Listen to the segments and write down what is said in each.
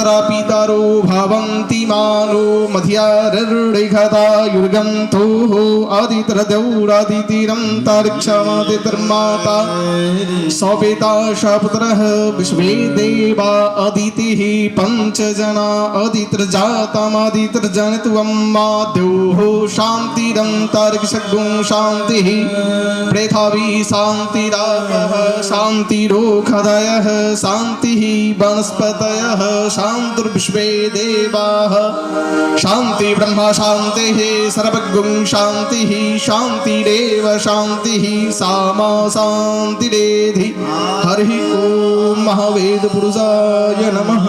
पुत्रा पितरो भवन्ति मानो मध्यारर्णिघता युर्गन्थोः आदित्यदौरादितिरन्तरिक्षमादितिर्माता सपिता सपुत्रः विश्वे देवा अदितिः पञ्चजना अदितिर्जातमदितिर्जनित्वं माद्योः शान्तिरन्तरिक्षगुं शान्तिः पृथिवी शान्तिरापः शान्तिरोषधयः शान्तिः वनस्पतयः शान्तिर्विश्वे देवाः शान्ति ब्रह्म शान्तिः सर्वगुं शान्तिः शान्तिरेव शान्तिः सामा शान्तिरेधि हरिः ॐ महावेदपुरुषाय नमः।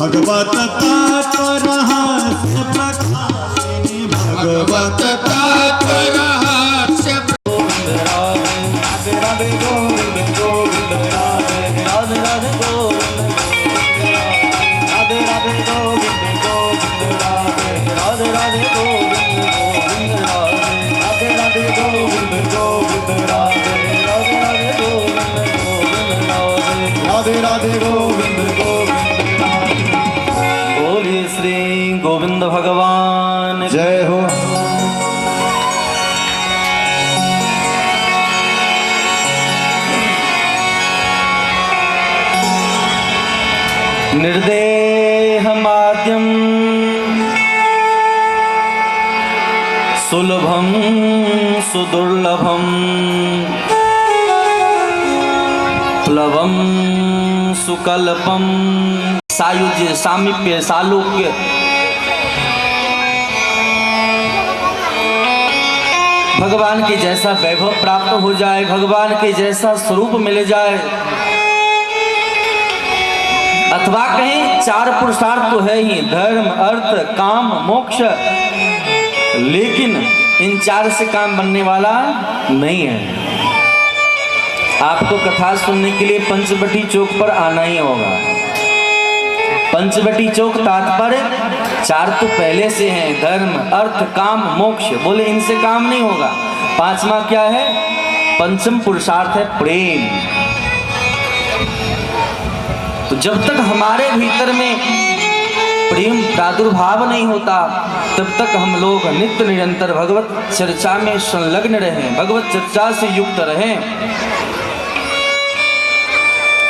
भगवत तात्पर्य गोविंद गोविंद राधे राधे राधे गोविंद राधे राधे गोविंद गोविंद राधे राधे राधे गोविंद गोविंद राधे राधे राधे गोविंद गोविंद राधे राधे राधे गोविंद गोविंद राधे राधे राधे गोविंद गोविंद राधे। बोलिए श्री गोविंद भगवान जय हो। निर्देहमाद्यं सुलभं सुदुर्लभं प्लवं सुकल्पं सायुज्य सामीप्य सालोक्य भगवान के जैसा वैभव प्राप्त हो जाए, भगवान के जैसा स्वरूप मिल जाए, अथवा कहीं चार पुरुषार्थ तो है ही, धर्म अर्थ काम मोक्ष, लेकिन इन चार से काम बनने वाला नहीं है। आपको कथा सुनने के लिए पंचवटी चौक पर आना ही होगा। पंचवटी चौक तात्पर्य चार तो पहले से हैं, धर्म अर्थ काम मोक्ष, बोले इनसे काम नहीं होगा। पांचवा क्या है? पंचम पुरुषार्थ है प्रेम। तो जब तक हमारे भीतर में प्रेम प्रादुर्भाव नहीं होता, तब तक हम लोग नित्य निरंतर भगवत चर्चा में संलग्न रहें, भगवत चर्चा से युक्त रहें।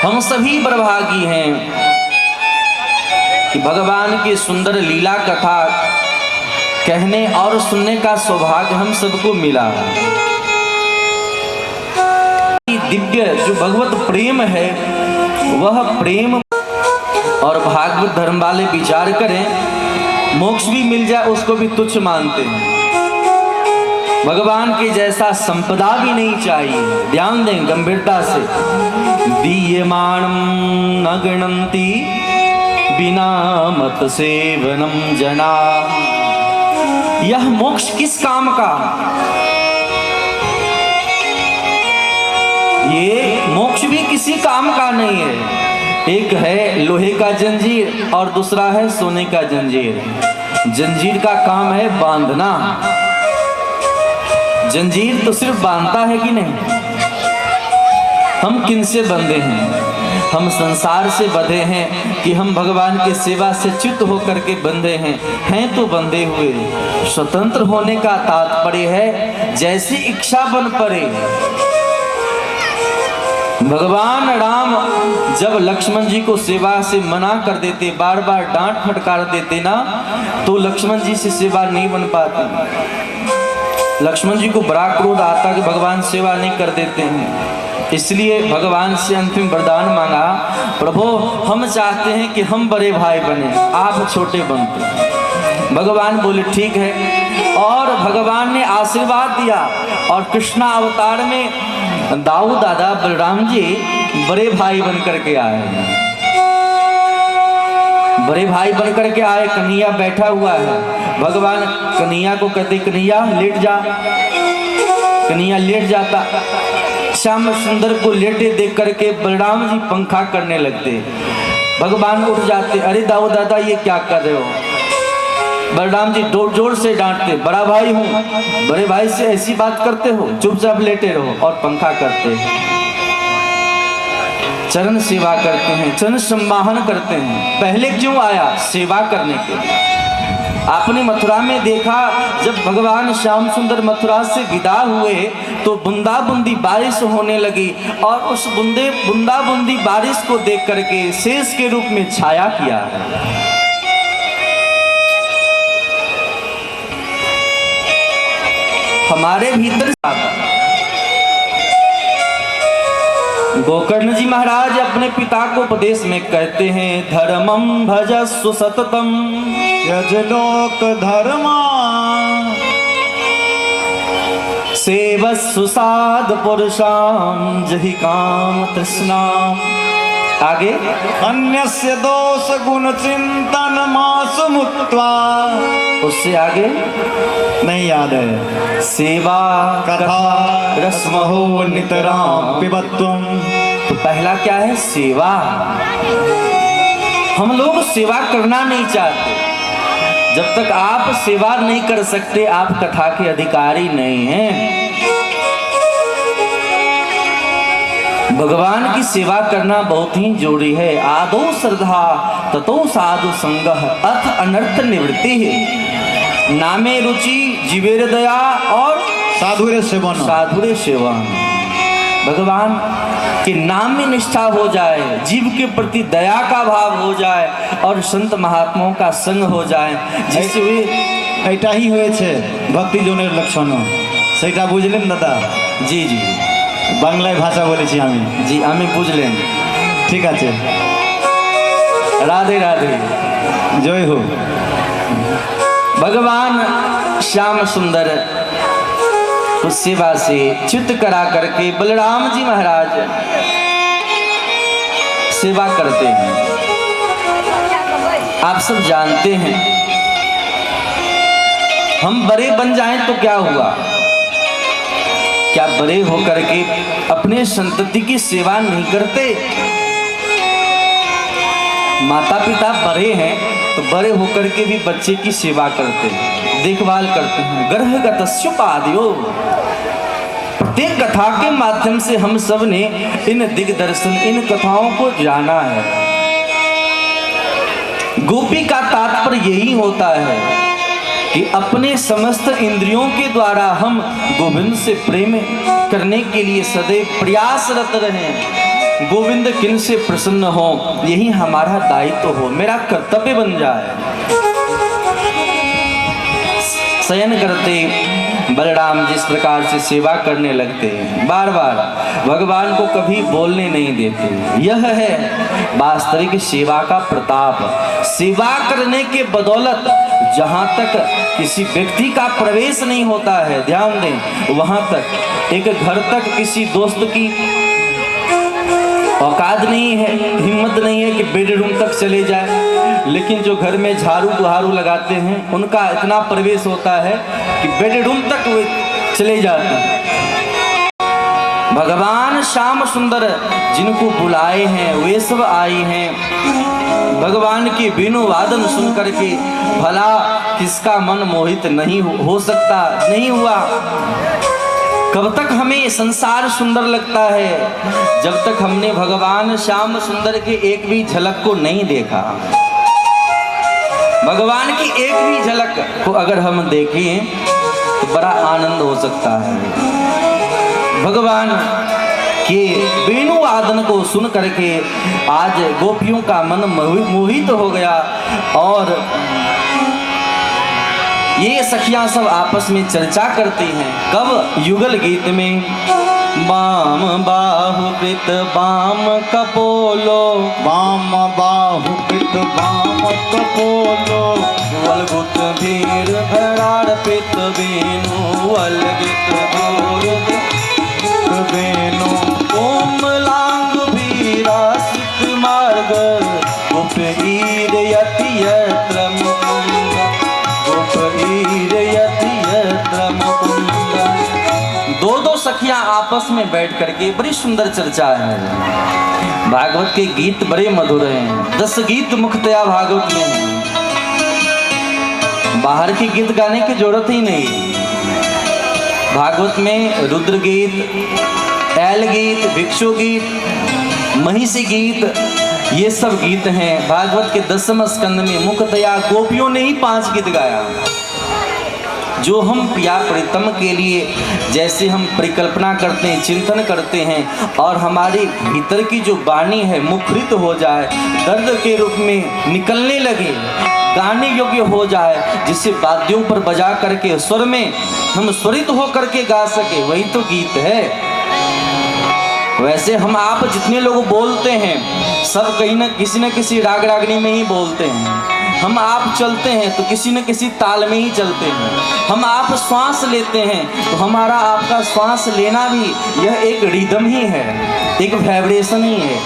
हम सभी बड़भागी हैं कि भगवान की सुंदर लीला कथा कहने और सुनने का सौभाग्य हम सबको मिला। दिव्य जो भगवत प्रेम है, वह प्रेम और भागवत धर्म वाले विचार करें, मोक्ष भी मिल जाए उसको भी तुच्छ मानते हैं। भगवान के जैसा संपदा भी नहीं चाहिए। ध्यान दें गंभीरता से। दीयमाणं न गणन्ति बिना मत सेवनम जना। यह मोक्ष किस काम का? ये मोक्ष भी किसी काम का नहीं है। एक है लोहे का जंजीर और दूसरा है सोने का जंजीर। जंजीर का काम है बांधना, जंजीर तो सिर्फ बांधता है कि नहीं? हम किन से बंधे हैं? हम संसार से बंधे हैं कि हम भगवान की सेवा से च्युत होकर के बंधे हैं तो बंधे हुए। स्वतंत्र होने का तात्पर्य है जैसी इच्छा बन पड़े। भगवान राम जब लक्ष्मण जी को सेवा से मना कर देते, बार बार डांट फटकार देते ना, तो लक्ष्मण जी से सेवा नहीं बन पाती। लक्ष्मण जी को बड़ा क्रोध आता कि भगवान सेवा नहीं कर देते हैं। इसलिए भगवान से अंतिम वरदान मांगा, प्रभु हम चाहते हैं कि हम बड़े भाई बने, आप छोटे बनते। भगवान बोले ठीक है, और भगवान ने आशीर्वाद दिया। और कृष्णा अवतार में दाऊ दादा बलराम जी बड़े भाई बन करके आए। बड़े भाई बन करके आए। कन्हैया बैठा हुआ है। भगवान कन्हैया को कहते, कन्हैया लेट जा। कन्हैया लेट जाता। श्याम सुंदर को लेटे देख करके बलराम जी पंखा करने लगते। भगवान उठ जाते, अरे दाऊ दादा ये क्या कर रहे हो? बलराम जी जोर जोर से डांटते, बड़ा भाई हूँ, बड़े भाई से ऐसी बात करते हो? चुपचाप लेटे रहो। और पंखा करते, चरण सेवा करते हैं, चरण सम्माहन करते हैं। पहले क्यों आया? सेवा करने के लिए। आपने मथुरा में देखा, जब भगवान श्याम सुंदर मथुरा से विदा हुए तो बूंदा बूंदी बारिश होने लगी, और उस बूंदा बूंदी बारिश को देख करके शेष के रूप में छाया किया। हमारे भीतर गोकर्ण जी महाराज अपने पिता को उपदेश में कहते हैं, धर्मं भजस्व सततम यज लोक धर्मा सेवस्व साध पुरुषां जहि काम तृष्णा। आगे अन्यस्य दोष गुण चिंतन मासु मुक्त्वा। उससे आगे नहीं याद है। सेवा कथा रसमहो नितराम पिबत्वम। तो पहला क्या है? सेवा। हम लोग सेवा करना नहीं चाहते। जब तक आप सेवा नहीं कर सकते आप कथा के अधिकारी नहीं हैं। भगवान की सेवा करना बहुत ही जरूरी है। आदो श्रद्धा ततो साधु संगः अथ अनर्थ निवृत्ति है। नामे रुचि जीवेर दया और साधुरे सेवन। साधुरे सेवन। भगवान के नाम में निष्ठा हो जाए, जीव के प्रति दया का भाव हो जाए और संत महात्माओं का संग हो जाए, जिससे वे ऐटा ही हुए छे भक्ति जोनेर लक्षण सेटा बुझलेन दादा। जी जी बांग्लाয় भाषा बोलेছি আমি। जी আমি বুঝলেন। ঠিক আছে। राधे राधे। जय हो। भगवान श्याम सुंदर उस सेवा से चित्त करा करके बलराम जी महाराज सेवा करते हैं। आप सब जानते हैं हम बड़े बन जाएं तो क्या हुआ? क्या बड़े होकर के अपने संतति की सेवा नहीं करते? माता पिता बड़े हैं तो बड़े होकर के भी बच्चे की सेवा करते हैं, देखभाल करते हैं। गर्भगतस्योपाद्यो। प्रत्येक कथा के माध्यम से हम सब ने इन दिग्दर्शन, इन कथाओं को जाना है। गोपी का तात्पर्य यही होता है कि अपने समस्त इंद्रियों के द्वारा हम गोविंद से प्रेम करने के लिए सदैव प्रयासरत रहें। गोविंद किन से प्रसन्न हो यही हमारा दायित्व हो, मेरा कर्तव्य बन जाए। शयन करते बलराम जिस प्रकार से सेवा करने लगते हैं, बार बार भगवान को कभी बोलने नहीं देते। यह है वास्तविक सेवा का प्रताप। सेवा करने के बदौलत जहाँ तक किसी व्यक्ति का प्रवेश नहीं होता है, ध्यान दें, वहाँ तक एक घर तक किसी दोस्त की औकात नहीं है, हिम्मत नहीं है कि बेडरूम तक चले जाए। लेकिन जो घर में झाड़ू बुहारू लगाते हैं उनका इतना प्रवेश होता है कि बेडरूम तक वे चले जाते हैं। भगवान श्याम सुंदर जिनको बुलाए हैं वे सब आए हैं। भगवान के वेणु वादन सुन करके भला किसका मन मोहित नहीं हो सकता? नहीं हुआ। कब तक हमें संसार सुंदर लगता है? जब तक हमने भगवान श्याम सुंदर के एक भी झलक को नहीं देखा। भगवान की एक भी झलक को अगर हम देखें तो बड़ा आनंद हो सकता है। भगवान के वेणु वादन को सुन करके आज गोपियों का मन मोहित हो गया और ये सखियां सब आपस में चर्चा करती हैं। कब? युगल गीत में। बाम बाहु पित बाम कपोलो, बाम बाहु पित बाम कपोलो, वलगुत भीर भराड़ पित बेनु, वलगित भोर वेणु, कोमलांग भीरासित मार्ग, गोप ईर यति यत्र मुकुंद, गोप ईर यति यत्र मुकुंद। दो सखियां आपस में बैठ करके बड़ी सुंदर चर्चा है। भागवत के गीत बड़े मधुर हैं। 10 गीत मुख्यतया भागवत में हैं। बाहर के गीत गाने की जरूरत ही नहीं। भागवत में रुद्र गीत, ऐल गीत, भिक्षु गीत, महिषी गीत, ये सब गीत हैं। भागवत के 10वें स्कंद में मुख्यतया गोपियों ने ही 5 गीत गाया। जो हम प्रिया प्रीतम के लिए जैसे हम परिकल्पना करते हैं, चिंतन करते हैं और हमारे भीतर की जो वाणी है मुखरित हो जाए, दर्द के रूप में निकलने लगे, गाने योग्य हो जाए, जिससे वाद्यों पर बजा करके स्वर में हम स्वरित हो करके गा सके, वही तो गीत है। वैसे हम आप जितने लोग बोलते हैं सब कहीं ना किसी राग रागनी में ही बोलते हैं। हम आप चलते हैं तो किसी न किसी ताल में ही चलते हैं। हम आप श्वास लेते हैं तो हमारा आपका श्वास लेना भी यह एक रिदम ही है, एक वाइब्रेशन ही है।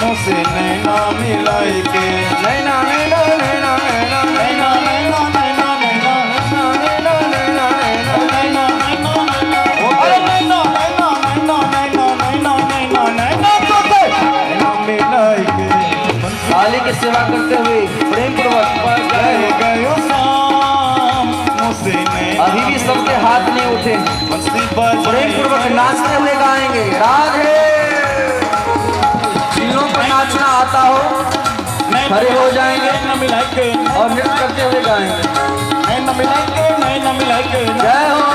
मुझसे नैना मिलाई के नैना नैना नैना नैना नैना नैना नैना नैना नैना नैना नैना नैना अरे नैना नैना नैना नैना नैना नैना नैना नैना मिलाई के काली की सेवा करते हुए प्रेम पूर्वक गयो शाम मुझसे नैना अभी भी सबके हाथ नहीं उठे, प्रेम पूर्वक नाचते हुए गाएंगे राधे। जिन लोगों को नाचना आता हो खड़े हो जाएंगे और नृत्य करते हुए गाएंगे। नैना मिलाई के जय हो।